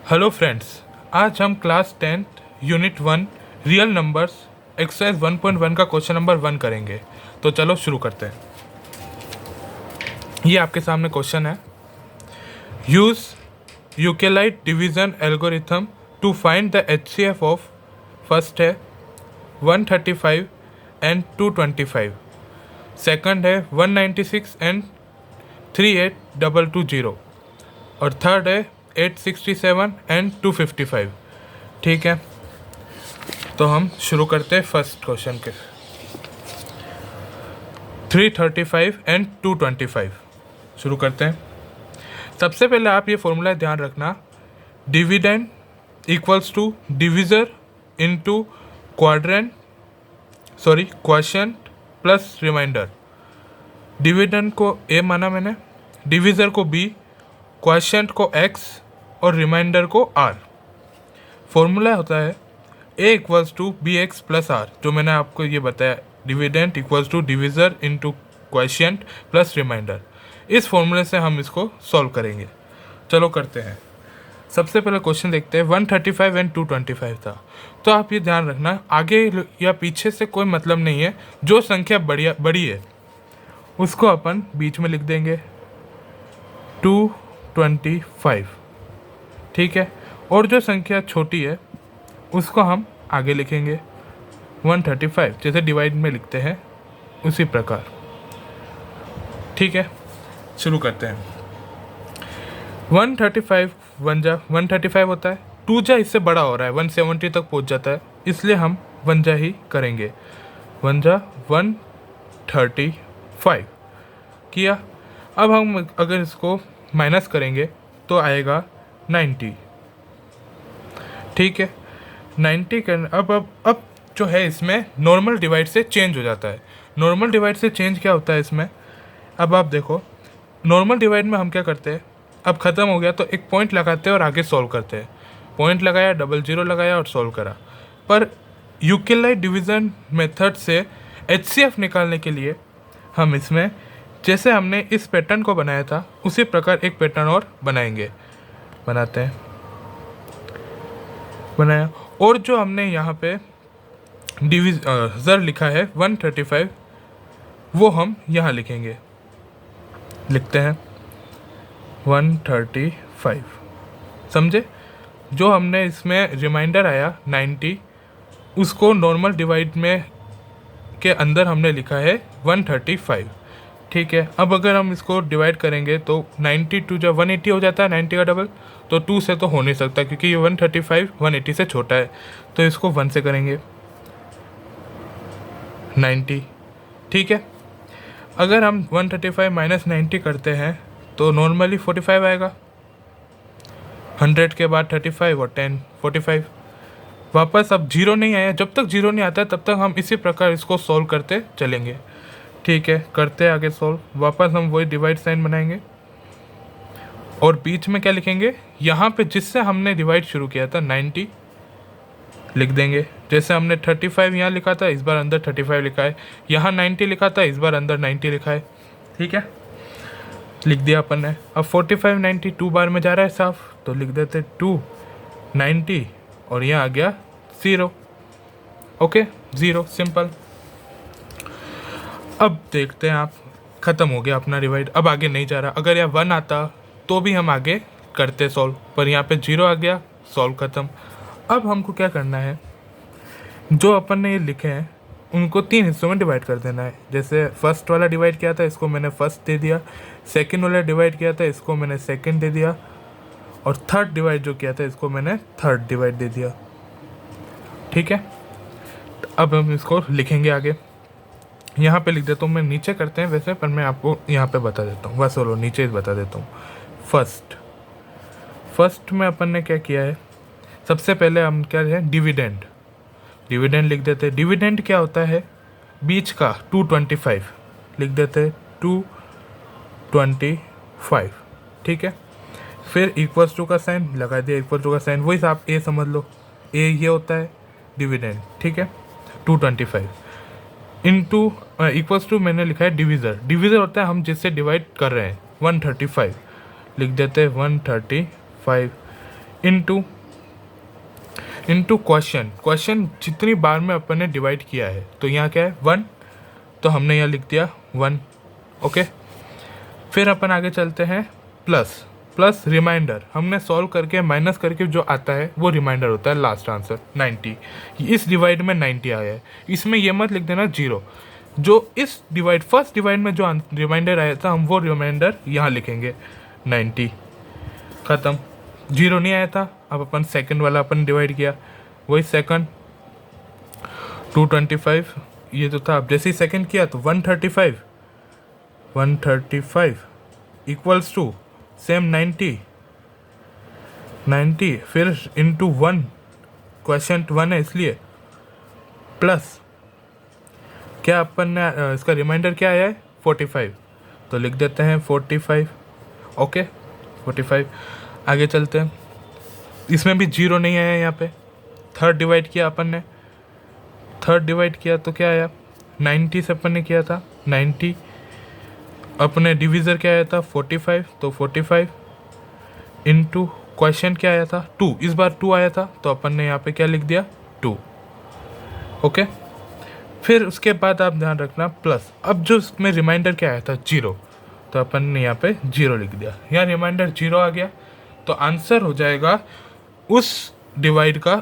Hello friends, आज हम class 10th unit 1 real numbers exercise 1.1 का क्वेश्चन नंबर 1 करेंगे। तो चलो शुरू करते हैं। ये आपके सामने क्वेश्चन है। Use Euclid division algorithm to find the HCF of, first है 135 एंड 225, सेकंड है 196 एंड 38220 और थर्ड है 867 एंड 255। ठीक है, तो हम शुरू करते हैं फर्स्ट क्वेश्चन के। 335 एंड 225 शुरू करते हैं। सबसे पहले आप ये फॉर्मूला ध्यान रखना, dividend equals to divisor into quotient plus remainder. Dividend को ए माना मैंने, डिविज़र को बी, क्वोशिएंट को x और रिमाइंडर को r। फॉर्मूला होता है a equals to B X plus R, जो मैंने आपको ये बताया, dividend equals to divisor into quotient plus remainder. इस फॉर्मूले से हम इसको सॉल्व करेंगे। चलो करते हैं। सबसे पहले क्वेश्चन देखते हैं। 135 एंड 225 था, तो आप ये ध्यान रखना आगे या पीछे से कोई मतलब नहीं है। जो संख्या बड़ी है उसको अपन बीच में लिख देंगे 225, ठीक है, और जो संख्या छोटी है उसको हम आगे लिखेंगे 135, जैसे डिवाइड में लिखते हैं उसी प्रकार। ठीक है, शुरू करते हैं। 135 135 होता है, 2 जा इससे बड़ा हो रहा है, 170 तक पहुंच जाता है, इसलिए हम 1 जा ही करेंगे। 1 जा 135 किया। अब हम अगर इसको माइनस करेंगे तो आएगा 90। ठीक है, 90 कर अब जो है इसमें नॉर्मल डिवाइड से चेंज हो जाता है। नॉर्मल डिवाइड से चेंज क्या होता है इसमें, अब आप देखो, नॉर्मल डिवाइड में हम क्या करते हैं, अब ख़त्म हो गया तो एक पॉइंट लगाते हैं और आगे सॉल्व करते हैं। पॉइंट लगाया, डबल जीरो लगाया और सॉल्व करा। पर यूक्लिड डिवीज़न मेथड से HCF निकालने के लिए हम इसमें, जैसे हमने इस पैटर्न को बनाया था उसी प्रकार एक पैटर्न और बनाते हैं। बनाया, और जो हमने यहाँ पे डिवीज़र लिखा है 135, वो हम यहाँ लिखेंगे। लिखते हैं 135, समझे। जो हमने इसमें रिमाइंडर आया 90, उसको नॉर्मल डिवाइड में के अंदर हमने लिखा है 135। ठीक है, अब अगर हम इसको डिवाइड करेंगे तो 92 जब 180 हो जाता है, 90 का डबल, तो 2 से तो हो नहीं सकता क्योंकि ये 135 180 से छोटा है, तो इसको 1 से करेंगे 90। ठीक है, अगर हम 135 माइनस 90 करते हैं तो नॉर्मली 45 आएगा। 100 के बाद 35 और 10 45। वापस अब जीरो नहीं आया, जब तक जीरो नहीं आता है तब तक हम इसी प्रकार इसको सॉल्व करते चलेंगे। ठीक है, करते हैं आगे सॉल्व। वापस हम वही डिवाइड साइन बनाएंगे और बीच में क्या लिखेंगे, यहाँ पे जिससे हमने डिवाइड शुरू किया था 90 लिख देंगे। जैसे हमने 35 यहाँ लिखा था, इस बार अंदर 35 लिखा है। यहाँ 90 लिखा था, इस बार अंदर 90 लिखा है। ठीक है, लिख दिया अपन ने। अब 45 90 2 बार में जा रहा है साफ, तो लिख देते 2 90 और यहाँ आ गया 0। Okay, 0, simple. अब देखते हैं आप, ख़त्म हो गया अपना डिवाइड, अब आगे नहीं जा रहा। अगर यहाँ 1 आता तो भी हम आगे करते सॉल्व, पर यहाँ पे 0 आ गया, सॉल्व ख़त्म। अब हमको क्या करना है, जो अपन ने ये लिखे हैं उनको 3 हिस्सों में डिवाइड कर देना है। जैसे फर्स्ट वाला डिवाइड किया था, इसको मैंने फर्स्ट दे दिया। सेकंड वाला डिवाइड किया था, इसको मैंने सेकंड दे दिया। और थर्ड डिवाइड जो किया था, इसको मैंने थर्ड डिवाइड दे दिया। ठीक है, अब हम इसको लिखेंगे आगे। यहाँ पे लिख देता हूँ मैं, नीचे करते हैं वैसे, पर मैं आपको यहाँ पे बता देता हूँ, बस बोलो नीचे बता देता हूँ। फर्स्ट में अपन ने क्या किया है, सबसे पहले हम क्या है, डिविडेंड लिख देते हैं। डिविडेंड क्या होता है, बीच का 225 लिख देते हैं, 225। ठीक है, फिर इक्वल्स टू का साइन लगा दिया, इक्वल टू का साइन, वही आप ए समझ लो, ए ये होता है डिविडेंड। ठीक है, 225 इनटू इक्वल्स टू मैंने लिखा है डिविज़र होता है हम जिससे डिवाइड कर रहे हैं 135, लिख देते हैं 135 इनटू क्वेश्चन जितनी बार में अपन ने डिवाइड किया है, तो यहाँ क्या है 1, तो हमने यहाँ लिख दिया 1। ओके, फिर अपन आगे चलते हैं प्लस रिमाइंडर। हमने सॉल्व करके माइनस करके जो आता है वो रिमाइंडर होता है, लास्ट आंसर 90। इस डिवाइड में 90 आया है, इसमें ये मत लिख देना 0। जो इस फर्स्ट डिवाइड में जो रिमाइंडर आया था, हम वो रिमाइंडर यहाँ लिखेंगे 90। ख़त्म, 0 नहीं आया था। अब अपन सेकंड वाला अपन डिवाइड किया, वही सेकंड 225 ये तो था। अब जैसे ही सेकंड किया तो 135 इक्वल्स टू सेम 90 फिर इंटू 1, क्वेश्चन 1 है इसलिए, प्लस क्या अपन ने इसका रिमाइंडर क्या आया है 45, तो लिख देते हैं 45। ओके 45। आगे चलते हैं, इसमें भी 0 नहीं आया यहाँ पे। थर्ड डिवाइड किया अपन ने, तो क्या आया 90 से अपन ने किया था 90। अपने डिविज़र क्या आया था 45, तो 45 इंटू क्वेश्चन क्या आया था 2, इस बार 2 आया था, तो अपन ने यहाँ पे क्या लिख दिया 2। ओके, फिर उसके बाद आप ध्यान रखना प्लस। अब जो इसमें रिमाइंडर क्या आया था 0, तो अपन ने यहाँ पे 0 लिख दिया। यहाँ रिमाइंडर 0 आ गया, तो आंसर हो जाएगा उस डिवाइड का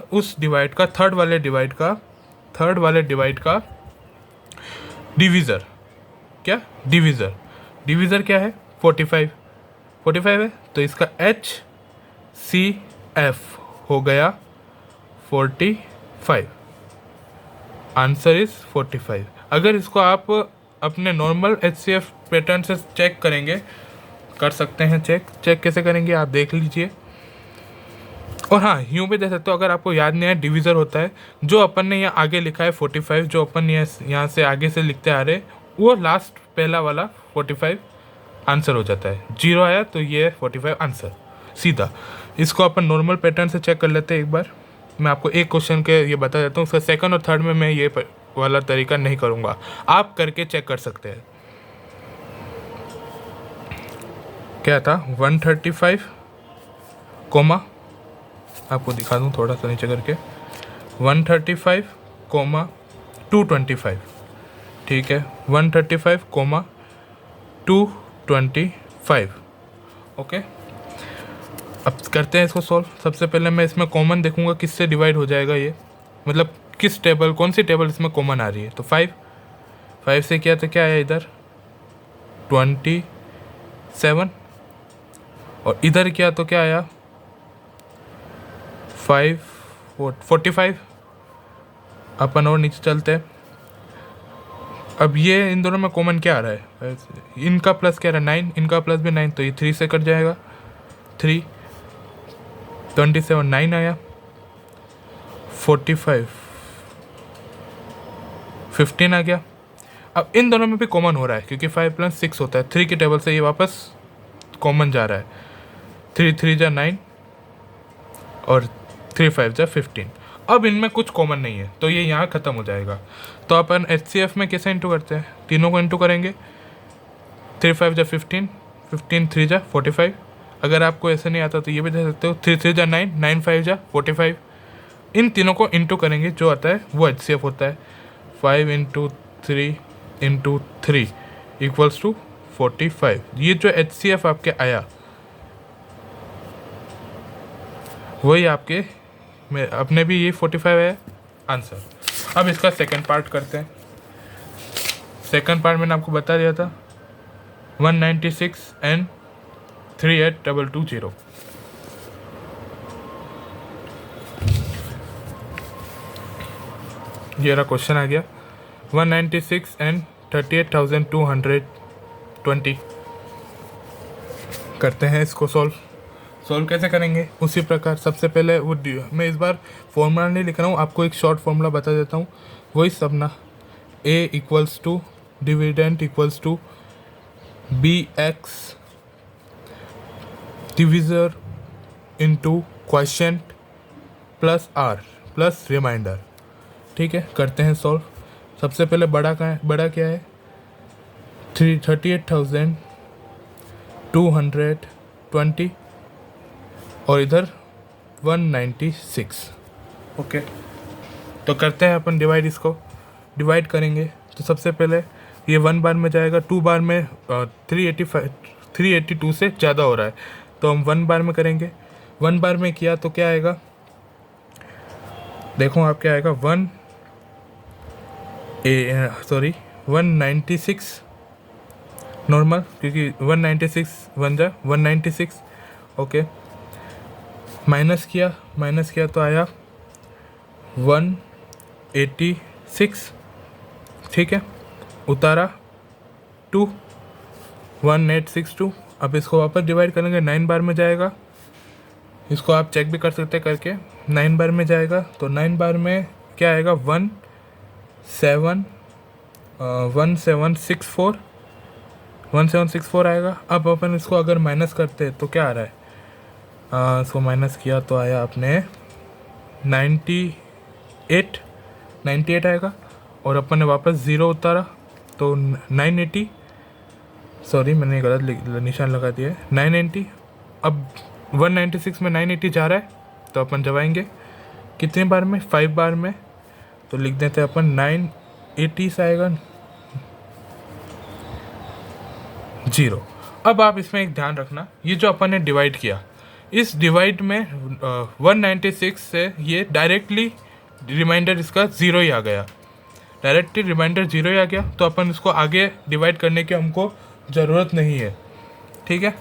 थर्ड वाले डिवाइड का डिवीज़र। क्या डिवीज़र क्या है 45 है, तो इसका HCF हो गया 45। Answer is 45। अगर इसको आप अपने नॉर्मल HCF पैटर्न से चेक करेंगे, कर सकते हैं चेक कैसे करेंगे आप देख लीजिए। और हाँ, यूँ भी दे सकते हो, अगर आपको याद नहीं है डिवीज़र होता है जो अपन ने यहाँ आगे लिखा है 45, जो अपन यहाँ से आगे से लिखते आ रहे, वो लास्ट पहला वाला 45 आंसर हो जाता है। 0 आया तो ये 45 आंसर सीधा। इसको अपन नॉर्मल पैटर्न से चेक कर लेते हैं एक बार। मैं आपको एक क्वेश्चन के ये बता देता हूँ, उसका सेकंड और थर्ड में मैं ये वाला तरीका नहीं करूँगा, आप करके चेक कर सकते हैं। क्या था 135 कोमा, आपको दिखा दूँ थोड़ा सा नीचे करके, 135 कोमा 225, ठीक है 135 कोमा 225। ओके, अब करते हैं इसको सॉल्व। सबसे पहले मैं इसमें कॉमन देखूंगा किससे डिवाइड हो जाएगा ये, मतलब कौन सी टेबल इसमें कॉमन आ रही है। तो 5 से किया तो क्या आया इधर 27, और इधर किया तो क्या आया 45। अपन और नीचे चलते हैं। अब ये इन दोनों में कॉमन क्या आ रहा है, इनका प्लस क्या रहा है 9, इनका प्लस भी 9, तो ये 3 से कट जाएगा। 3 27 9 आया, 45 15 आ गया। अब इन दोनों में भी कॉमन हो रहा है क्योंकि 5 + 6 होता है, 3 की टेबल से ये वापस कॉमन जा रहा है। 3 3 जा 9 और 3 5 जा 15। अब इनमें कुछ कॉमन नहीं है तो ये यहाँ ख़त्म हो जाएगा। तो अपन HCF में कैसे इंटू करते हैं, तीनों को इंटू करेंगे। 3 5 जा 15, 15 3 जा 45। अगर आपको ऐसे नहीं आता तो ये भी दे सकते हो, 3 3 जा 9, 9 5 जा 45। इन तीनों को इंटू करेंगे, जो आता है वो HCF होता है। 5 × 3 × 3 इक्वल्स टू 45। ये जो HCF आपके आया वही आपके में अपने भी ये 45 है आंसर। अब इसका सेकंड पार्ट करते हैं। सेकंड पार्ट मैंने आपको बता दिया था 196 and 38220। ये रहा क्वेश्चन आ गया 196 and 38,220। करते हैं इसको सॉल्व कैसे करेंगे उसी प्रकार। सबसे पहले वो मैं इस बार फॉर्मूला नहीं लिख रहा हूँ, आपको एक शॉर्ट फॉर्मूला बता देता हूँ, वही सब ना। A equals to dividend equals to BX divisor into quotient plus R plus remainder. ठीक है, करते हैं सॉल्व। सबसे पहले बड़ा क्या है 38,220 और इधर 196। ओके, तो करते हैं अपन डिवाइड, इसको डिवाइड करेंगे तो सबसे पहले ये 1 बार में जाएगा, 2 बार में 382 से ज़्यादा हो रहा है तो हम 1 बार में करेंगे। 1 बार में किया तो क्या आएगा, देखो आप क्या आएगा, 196 नॉर्मल, क्योंकि 196 बन जाए 196। ओके, माइनस किया तो आया 186। ठीक है, उतारा 2, 1862। अब इसको वापस डिवाइड करेंगे, 9 बार में जाएगा, इसको आप चेक भी कर सकते हैं करके, 9 बार में जाएगा तो 9 बार में क्या आएगा, 1764 आएगा। अब अपन इसको अगर माइनस करते हैं तो क्या आ रहा है, इसको माइनस किया तो आया अपने 98 आएगा, और अपन ने वापस 0 उतारा तो 980, सॉरी मैंने गलत निशान लगा दिया है, 980। अब 196 में 980 जा रहा है तो अपन जवाएंगे कितने बार में, 5 बार में, तो लिख देते हैं अपन 980 से आएगा 0। अब आप इसमें एक ध्यान रखना, ये जो अपन ने डिवाइड किया, इस डिवाइड में 196 से ये डायरेक्टली रिमाइंडर इसका 0 ही आ गया, डायरेक्टली रिमाइंडर 0 ही आ गया, तो अपन इसको आगे डिवाइड करने की हमको ज़रूरत नहीं है। ठीक है,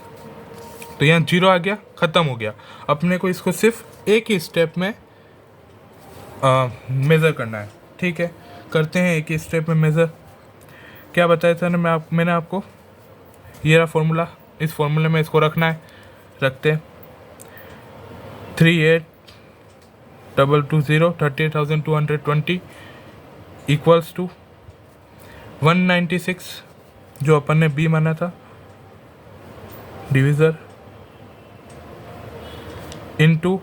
तो यहाँ 0 आ गया, ख़त्म हो गया। अपने को इसको सिर्फ एक ही स्टेप में मेज़र करना है। ठीक है, करते हैं एक ही स्टेप में मेज़र। क्या बताया था ना मैंने आपको, ये रहा फॉर्मूला, इस फॉर्मूले में इसको रखना है, रखते हैं 38,220 38,220 इक्वल्स टू 196 जो अपन ने बी माना था, डिविज़र इनटू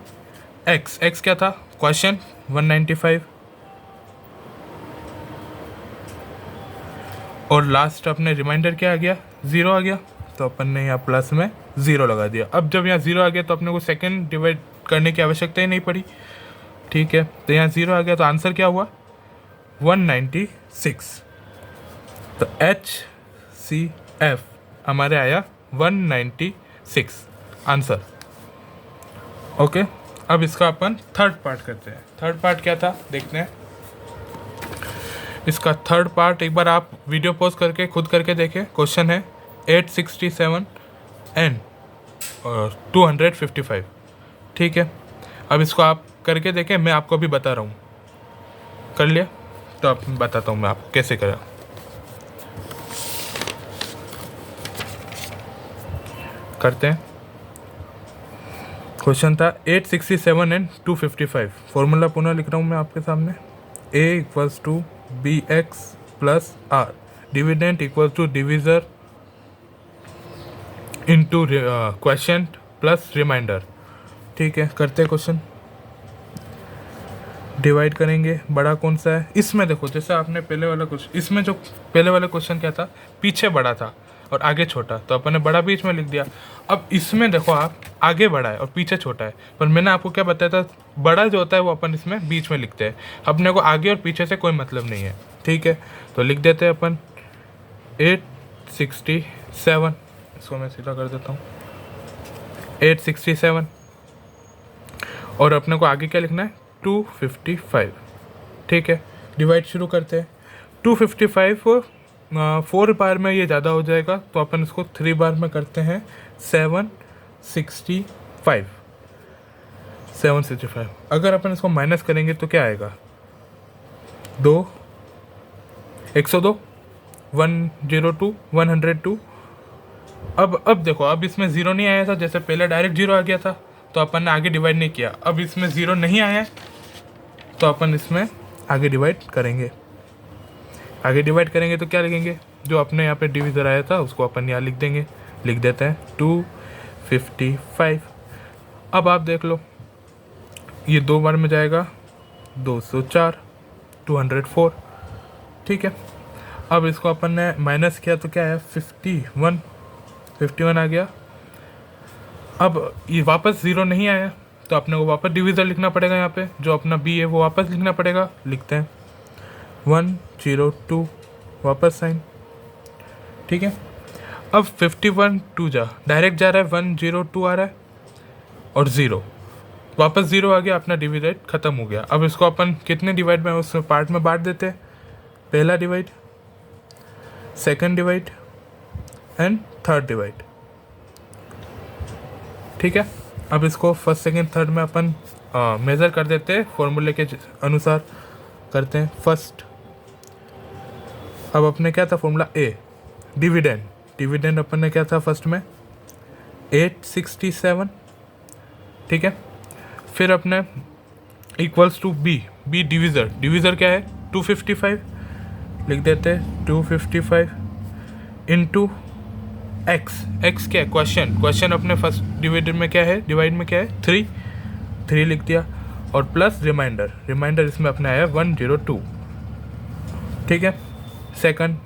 एक्स क्या था क्वेश्चन 195, और लास्ट अपने रिमाइंडर क्या आ गया, 0 आ गया, तो अपन ने यहाँ प्लस में 0 लगा दिया। अब जब यहाँ 0 आ गया तो अपने को सेकंड डिवाइड करने की आवश्यकता ही नहीं पड़ी। ठीक है, तो यहाँ 0 आ गया तो आंसर क्या हुआ 196। तो HCF हमारे आया 196 आंसर। ओके, अब इसका अपन थर्ड पार्ट करते हैं। थर्ड पार्ट क्या था देखते हैं। इसका थर्ड पार्ट एक बार आप वीडियो पॉज करके खुद करके देखें। क्वेश्चन है 867 एंड 255। ठीक है, अब इसको आप करके देखें, मैं आपको अभी बता रहा हूँ। कर लिया तो अब बताता हूँ मैं आपको कैसे करें। करते हैं। क्वेश्चन था 867 एंड 255। फॉर्मूला पुनः लिख रहा हूँ मैं आपके सामने। A equals to B X plus R, dividend equals to divisor into question plus remainder. ठीक है, करते हैं क्वेश्चन। डिवाइड करेंगे, बड़ा कौन सा है इसमें, देखो जैसे आपने पहले वाला क्वेश्चन, इसमें जो पहले वाला क्वेश्चन क्या था, पीछे बड़ा था और आगे छोटा, तो अपन ने बड़ा बीच में लिख दिया। अब इसमें देखो आप आगे बड़ा है और पीछे छोटा है, पर मैंने आपको क्या बताया था, बड़ा जो होता है वो अपन इसमें बीच में लिखते हैं। अपने को आगे और पीछे से कोई मतलब नहीं है। ठीक है, तो लिख देते हैं अपन 867, इसको मैं सीधा कर देता हूँ 867, और अपने को आगे क्या लिखना है 255। ठीक है, डिवाइड शुरू करते हैं। 255 4 बार में ये ज़्यादा हो जाएगा, तो अपन इसको 3 बार में करते हैं 765। अगर अपन इसको माइनस करेंगे तो क्या आएगा 102 102 102। अब देखो, अब इसमें 0 नहीं आया था, जैसे पहले डायरेक्ट 0 आ गया था तो अपन ने आगे डिवाइड नहीं किया। अब इसमें 0 नहीं आया है तो अपन इसमें आगे डिवाइड करेंगे। आगे डिवाइड करेंगे तो क्या लिखेंगे, जो अपने यहाँ पे डिविज़र आया था उसको अपन यहाँ लिख देंगे। लिख देते हैं 255। अब आप देख लो, ये 2 बार में जाएगा 204 204। ठीक है, अब इसको अपन ने माइनस किया तो क्या है 51 आ गया। अब ये वापस 0 नहीं आया तो अपने को वापस डिविज़र लिखना पड़ेगा, यहाँ पे जो अपना बी है वो वापस लिखना पड़ेगा, लिखते हैं 102 वापस साइन, ठीक है। अब 51 2 डायरेक्ट जा रहा है, 102 आ रहा है और 0 वापस 0 आ गया, अपना डिवाइड ख़त्म हो गया। अब इसको अपन कितने डिवाइड में उस पार्ट में बांट देते हैं, पहला divide, second divide and third divide, ठीक है। अब इसको फर्स्ट सेकंड थर्ड में अपन मेज़र कर देते हैं, फॉर्मूले के अनुसार करते हैं। फर्स्ट अब अपने क्या था फॉर्मूला, ए डिविडेंड, डिविडेंड अपन ने क्या था फर्स्ट में 867, ठीक है। फिर अपने equals to B, B divisor, divisor क्या है 255, लिख देते हैं 255 इंटू एक्स, एक्स क्या है क्वेश्चन, क्वेश्चन अपने फर्स्ट डिवाइडेड में क्या है, डिवाइड में क्या है 3, 3 लिख दिया और प्लस रिमाइंडर, रिमाइंडर इसमें अपने आया 102, ठीक है। सेकंड,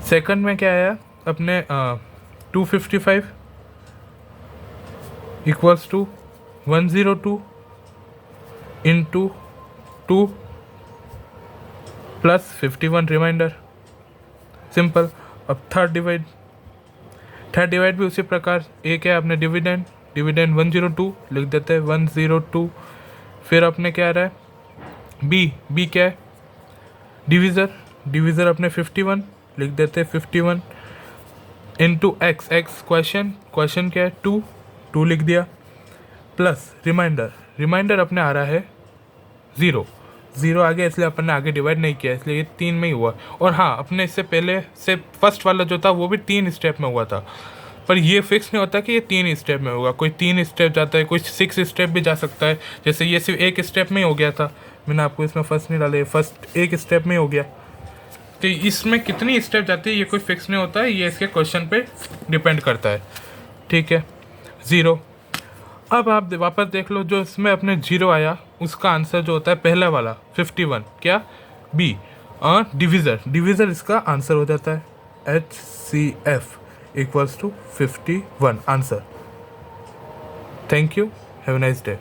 सेकंड में क्या आया अपने 255 equals to 102 into 2 plus 51 remainder, simple. अब थर्ड डिवाइड, थर्ड डिवाइड भी उसी प्रकार, ए क्या है अपने डिविडेंड, डिविडेंड 102 लिख देते हैं 102। फिर अपने क्या आ रहा है बी, बी क्या है डिविज़र, डिविज़र अपने 51 लिख देते हैं 51 into x, x question, question क्या है 2, 2 लिख दिया प्लस रिमाइंडर, रिमाइंडर अपने आ रहा है 0, 0 आ गया, इसलिए अपन ने आगे डिवाइड नहीं किया, इसलिए ये 3 में ही हुआ। और हाँ, अपने इससे पहले से फर्स्ट वाला जो था वो भी 3 स्टेप में हुआ था, पर ये फिक्स नहीं होता कि ये 3 स्टेप में होगा, कोई 3 स्टेप जाता है, कोई 6 स्टेप भी जा सकता है। जैसे ये सिर्फ एक स्टेप में ही हो गया था, मैंने आपको इसमें फर्स्ट नहीं डाले, फर्स्ट एक स्टेप में हो गया। तो इसमें कितनी स्टेप जाती है ये कोई फिक्स नहीं होता है, ये इसके क्वेश्चन पे डिपेंड करता है, ठीक है। 0, अब आप वापस देख लो, जो इसमें अपने 0 आया उसका आंसर जो होता है पहला वाला 51 क्या बी डिविज़र, डिविज़र इसका आंसर हो जाता है HCF equals to 51 answer. Thank you, have a nice day.